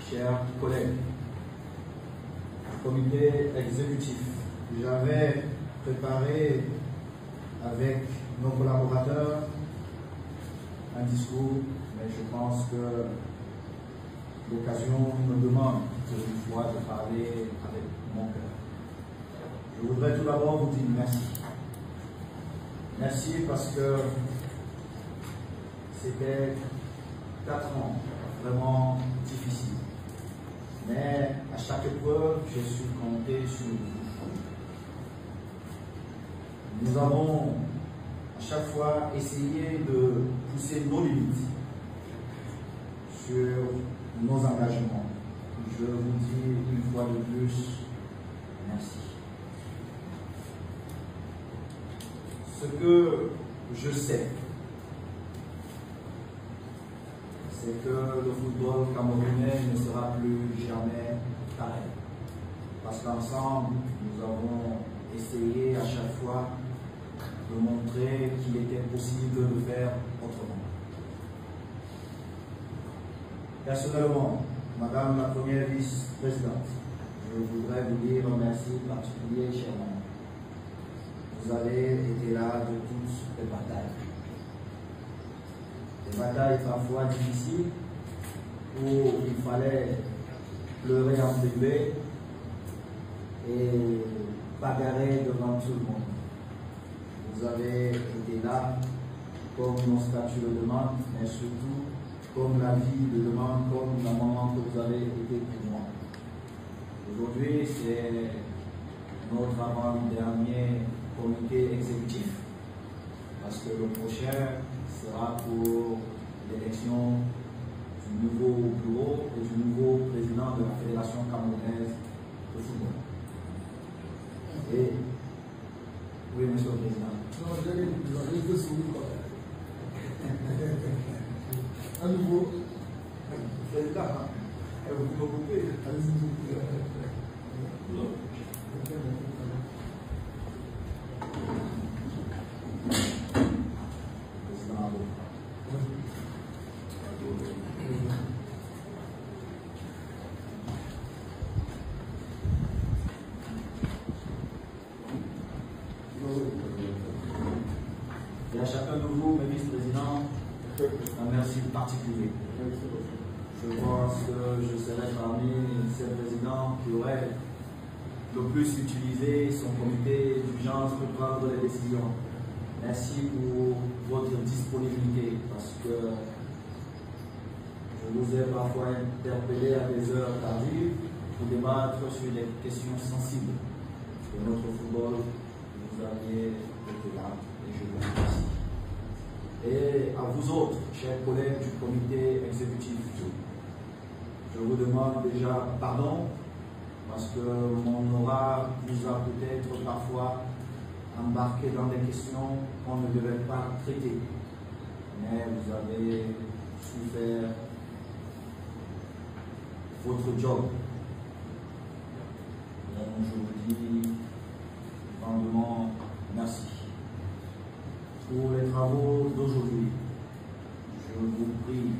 chers collègues, comité exécutif, j'avais préparé avec nos collaborateurs un discours, mais je pense que l'occasion me demande une fois de parler avec mon cœur. Je voudrais tout d'abord vous dire merci. Merci parce que c'était 4 ans vraiment difficiles. Mais à chaque épreuve, j'ai su compter sur vous. Nous avons à chaque fois essayé de pousser nos limites sur nos engagements. Je vous dis une fois de plus, merci. Ce que je sais, c'est que le football camerounais ne sera plus jamais pareil. Parce qu'ensemble, nous avons essayé à chaque fois de montrer qu'il était possible de faire autrement. Personnellement, Madame la Première Vice-Présidente, je voudrais vous dire un merci particulier, chère maman. Vous avez été là de toutes les batailles. Des batailles parfois difficiles où il fallait pleurer en privé et bagarrer devant tout le monde. Vous avez été là comme nos statuts le demandent, mais surtout comme la vie le demande, comme la maman que vous avez été pour moi. Aujourd'hui, c'est notre avant-dernier comité exécutif, parce que le prochain sera pour l'élection du nouveau bureau et du nouveau président de la Fédération camerounaise de football. Et oui, monsieur le président. Non, je vais sourire. À nouveau, Président, vous me coupez. Et à chacun de vous, mes vice-présidents, un merci particulier. Je pense que je serai parmi ces présidents qui auraient le plus utilisé son comité d'urgence pour prendre les décisions. Merci pour votre disponibilité, parce que je vous ai parfois interpellé à des heures tardives pour débattre sur des questions sensibles de notre football. Vous aviez été là et je vous remercie. Et à vous autres, chers collègues du comité exécutif, je vous demande déjà pardon parce que mon aura vous a peut-être parfois embarqué dans des questions qu'on ne devait pas traiter. Mais vous avez su faire votre job. Donc je vous dis grandement merci. Pour les travaux d'aujourd'hui, je vous prie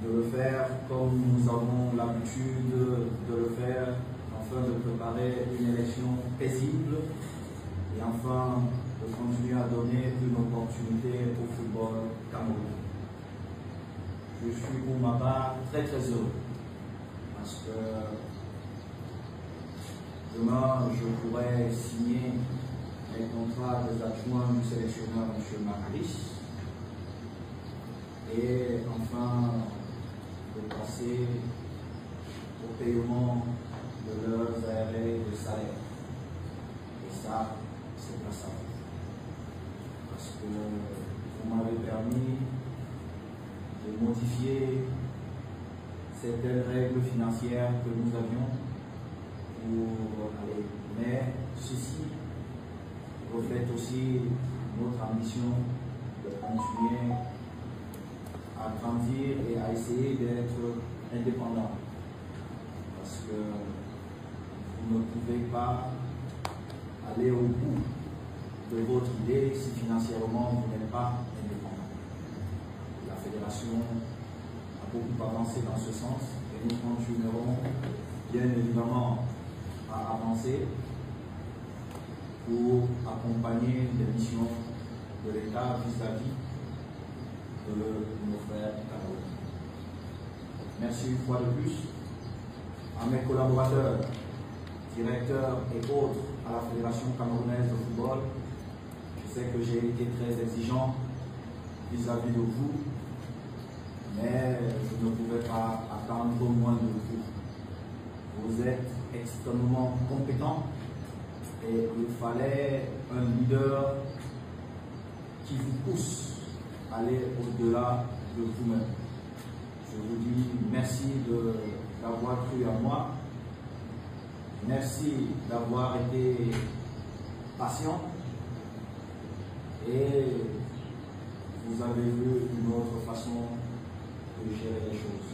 de le faire comme nous avons l'habitude de le faire, afin de préparer une élection paisible et enfin de continuer à donner une opportunité au football camerounais. Je suis pour ma part très heureux parce que demain je pourrais signer les contrats des adjoints du sélectionneur M. Makalis et enfin de passer au paiement de leurs arrêts de salaire. Et ça, c'est grâce à vous. Parce que vous m'avez permis de modifier certaines règles financières que nous avions pour aller. Mais ceci reflète aussi notre ambition de continuer à grandir et à essayer d'être indépendant. Parce que vous ne pouvez pas aller au bout de votre idée si financièrement vous n'êtes pas indépendant. La fédération a beaucoup avancé dans ce sens et nous continuerons bien évidemment à avancer pour accompagner les missions de l'État vis-à-vis de nos frères camerounais. Merci une fois de plus à mes collaborateurs, directeurs et autres à la Fédération camerounaise de football. Je sais que j'ai été très exigeant vis-à-vis de vous, mais je ne pouvais pas attendre moins de vous. Vous êtes extrêmement compétents et il fallait un leader qui vous pousse à aller au-delà de vous-même. Je vous dis merci d'avoir cru à moi. Merci d'avoir été patient et vous avez vu une autre façon de gérer les choses.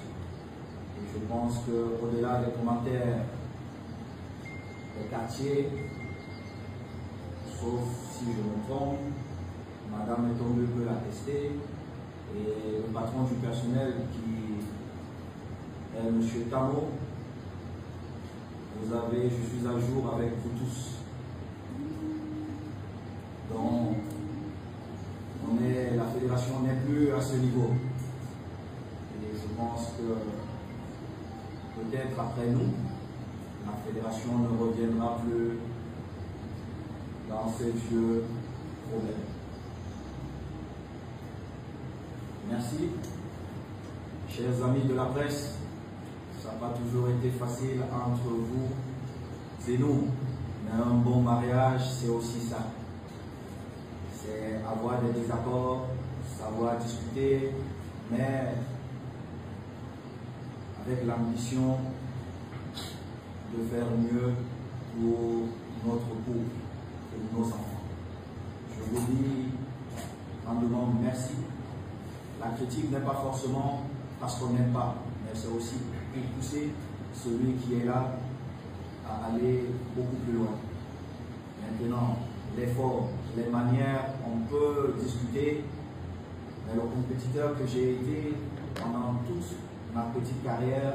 Et je pense qu'au-delà des commentaires des quartiers, sauf si je me trompe, Madame Etombe peut l'attester, et le patron du personnel qui est M. Tamo, je suis à jour avec vous tous. Donc, la fédération n'est plus à ce niveau. Et je pense que peut-être après nous, la fédération ne reviendra plus dans ces vieux problèmes. Merci. Chers amis de la presse, ça n'a pas toujours été facile entre vous et nous, mais un bon mariage, c'est aussi ça. C'est avoir des désaccords, savoir discuter, mais avec l'ambition de faire mieux pour notre couple, pour nos enfants. Je vous dis grandement merci. La critique n'est pas forcément parce qu'on n'aime pas, mais c'est aussi pour pousser celui qui est là à aller beaucoup plus loin. Maintenant, l'effort, les manières, on peut discuter, mais le compétiteur que j'ai été pendant toute ma petite carrière,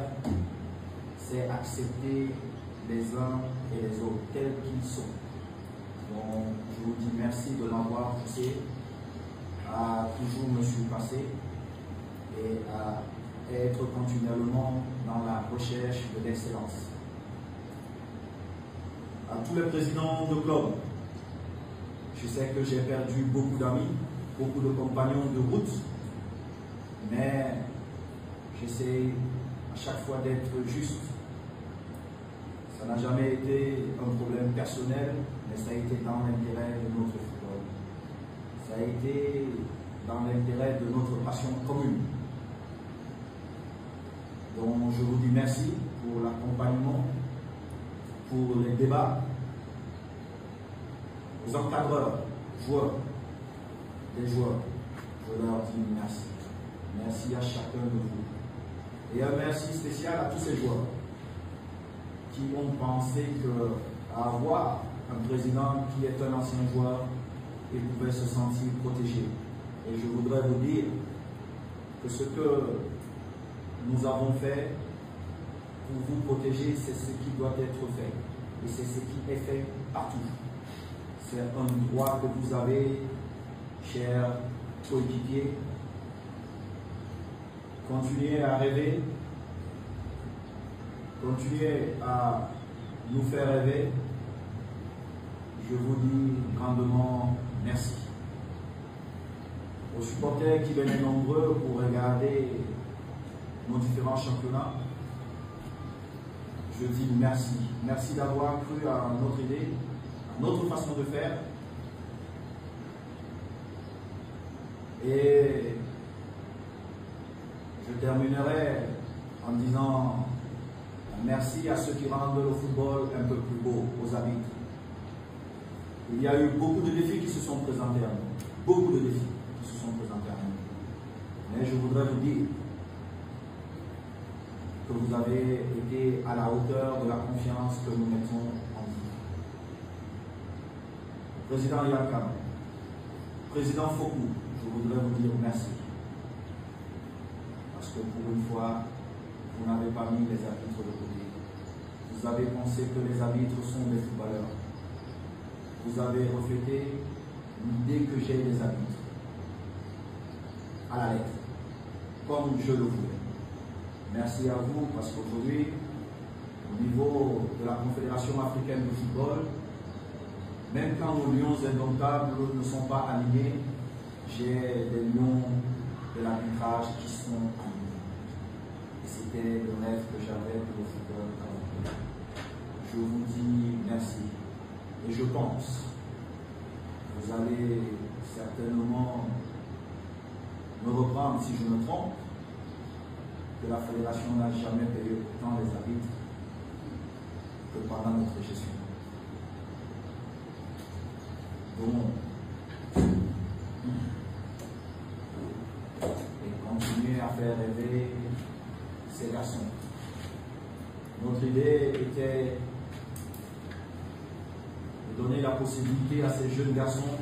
c'est accepter les uns et les autres tels qu'ils sont. Donc, je vous dis merci de m'avoir poussé à toujours me surpasser et à être continuellement dans la recherche de l'excellence. À tous les présidents de club, je sais que j'ai perdu beaucoup d'amis, beaucoup de compagnons de route, mais j'essaie à chaque fois d'être juste. Ça n'a jamais été un problème personnel, mais ça a été dans l'intérêt de notre football. Ça a été dans l'intérêt de notre passion commune. Donc je vous dis merci pour l'accompagnement, pour les débats, aux encadreurs, joueurs, les joueurs. Je leur dis merci. Merci à chacun de vous. Et un merci spécial à tous ces joueurs qui ont pensé qu'avoir un président qui est un ancien joueur, il pouvait se sentir protégé. Et je voudrais vous dire que ce que nous avons fait pour vous protéger, c'est ce qui doit être fait. Et c'est ce qui est fait partout. C'est un droit que vous avez, chers coéquipiers. Continuez à rêver. Continuez à nous faire rêver. Je vous dis grandement merci. Aux supporters qui venaient nombreux pour regarder nos différents championnats, je dis merci. Merci d'avoir cru à notre idée, à notre façon de faire. Et je terminerai en disant merci à ceux qui rendent le football un peu plus beau, aux arbitres. Il y a eu beaucoup de défis qui se sont présentés à nous. Beaucoup de défis qui se sont présentés à nous. Mais je voudrais vous dire que vous avez été à la hauteur de la confiance que nous mettons en vous. Président Yakam, Président Fokou, je voudrais vous dire merci. Parce que pour une fois, vous n'avez pas mis les arbitres de côté. Vous avez pensé que les arbitres sont des footballeurs. Vous avez reflété l'idée que j'ai des arbitres à la lettre, comme je le voulais. Merci à vous parce qu'aujourd'hui, au niveau de la Confédération africaine de football, même quand nos lions indomptables ne sont pas alignés, j'ai des lions de l'arbitrage qui sont alignés. Et c'était le rêve que j'avais pour le football. Je vous dis merci. Et je pense que vous allez certainement me reprendre si je me trompe, que la fédération n'a jamais payé autant les arbitres que pendant notre gestion. Donc, et continuer à faire rêver ces garçons. Notre idée était de donner la possibilité à ces jeunes garçons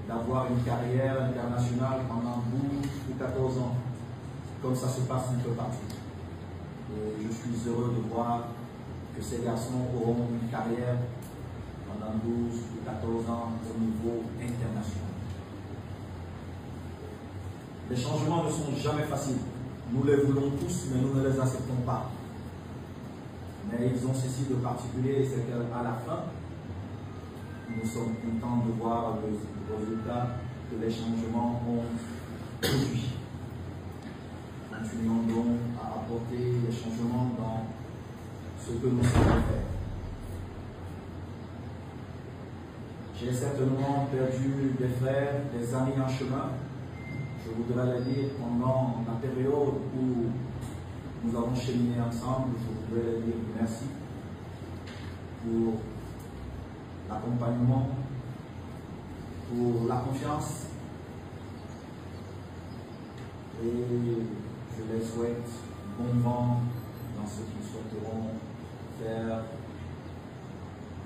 d'avoir une carrière internationale pendant 12 ou 14 ans, comme ça se passe un peu partout. Et je suis heureux de voir que ces garçons auront une carrière pendant 12 ou 14 ans au niveau international. Les changements ne sont jamais faciles. Nous les voulons tous, mais nous ne les acceptons pas. Mais ils ont ceci de particulier, c'est qu'à la fin, nous sommes contents de voir le résultat que les changements ont produit. Continuons donc à apporter les changements dans ce que nous savons faire. J'ai certainement perdu des frères, des amis en chemin. Je voudrais le dire pendant la période où nous avons cheminé ensemble, je voudrais leur dire merci pour l'accompagnement, pour la confiance, et je les souhaite bon vent dans ce qu'ils souhaiteront faire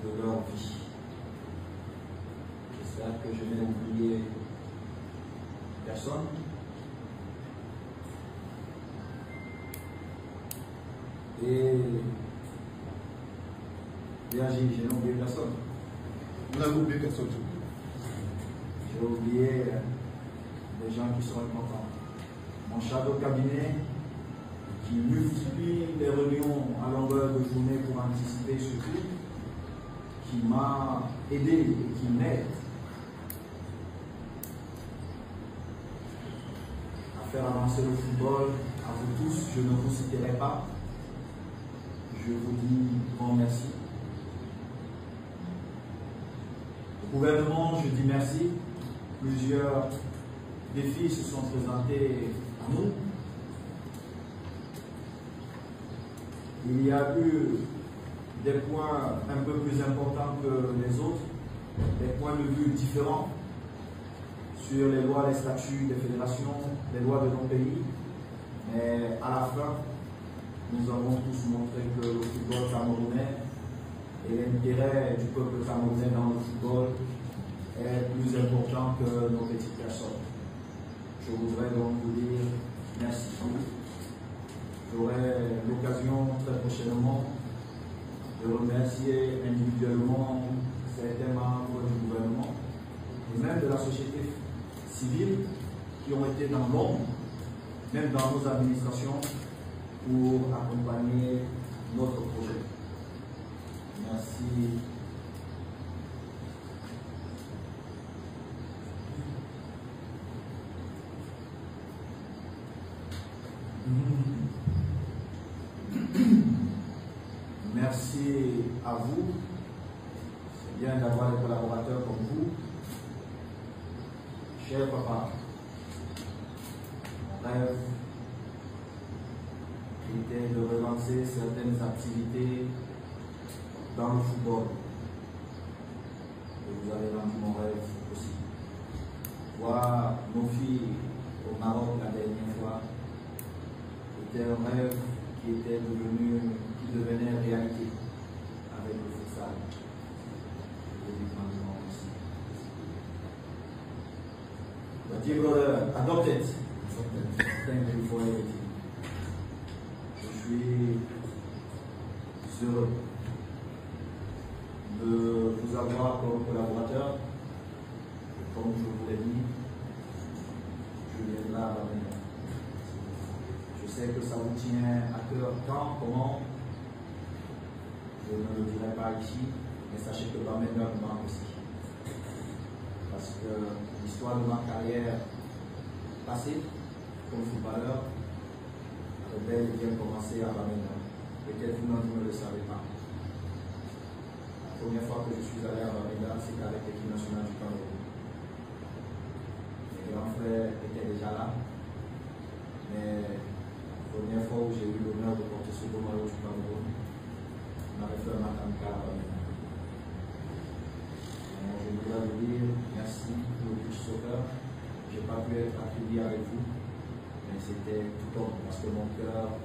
de leur vie. J'espère que je n'ai oublié personne. Et bien, je n'ai oublié personne. On n'a oublié personne. J'ai oublié des gens qui sont importants. Mon shadow cabinet qui multiplie les réunions à longueur de journée pour anticiper surtout, qui m'a aidé et qui m'aide à faire avancer le football. À vous tous, je ne vous citerai pas. Je vous dis grand merci. Au gouvernement, je dis merci. Plusieurs défis se sont présentés à nous. Il y a eu des points un peu plus importants que les autres, des points de vue différents sur les lois, les statuts des fédérations, les lois de nos pays. Mais à la fin, nous avons tous montré que le football camerounais et l'intérêt du peuple camerounais dans le football est plus important que nos petites personnes. Je voudrais donc vous dire merci. J'aurai l'occasion très prochainement de remercier individuellement certains membres du gouvernement et même de la société civile qui ont été dans l'ombre, même dans nos administrations, pour accompagner notre projet. Merci. Merci à vous. C'est bien d'avoir des collaborateurs comme vous. Cher papa, mon rêve était de relancer certaines activités dans le football. Et vous avez rendu mon rêve possible. Voir nos filles au Maroc la dernière fois était un rêve qui devenait réalité avec le futsal. Je vous dis grandement merci. But dear brother, adopt it. Thank you for everything. heureux de vous avoir comme collaborateur. Comme je vous l'ai dit, je viendrai à Bamenda. Je sais que ça vous tient à cœur quand, comment, je ne le dirai pas ici, mais sachez que Bamenda me manque aussi. Parce que l'histoire de ma carrière passée, comme footballeur, avait bel et bien commencé à Bamenda. Peut-être vous-même vous ne le savez pas. La première fois que je suis allé à Bamenda, c'était avec l'équipe nationale du Cameroun. Mes grands frères étaient déjà là, mais la première fois où j'ai eu l'honneur de porter ce beau maillot du Cameroun, on avait fait un match amical à Bamenda. Je voudrais vous dire merci pour le beach soccer. Je n'ai pas pu être accueilli avec vous, mais c'était tout autre parce que mon cœur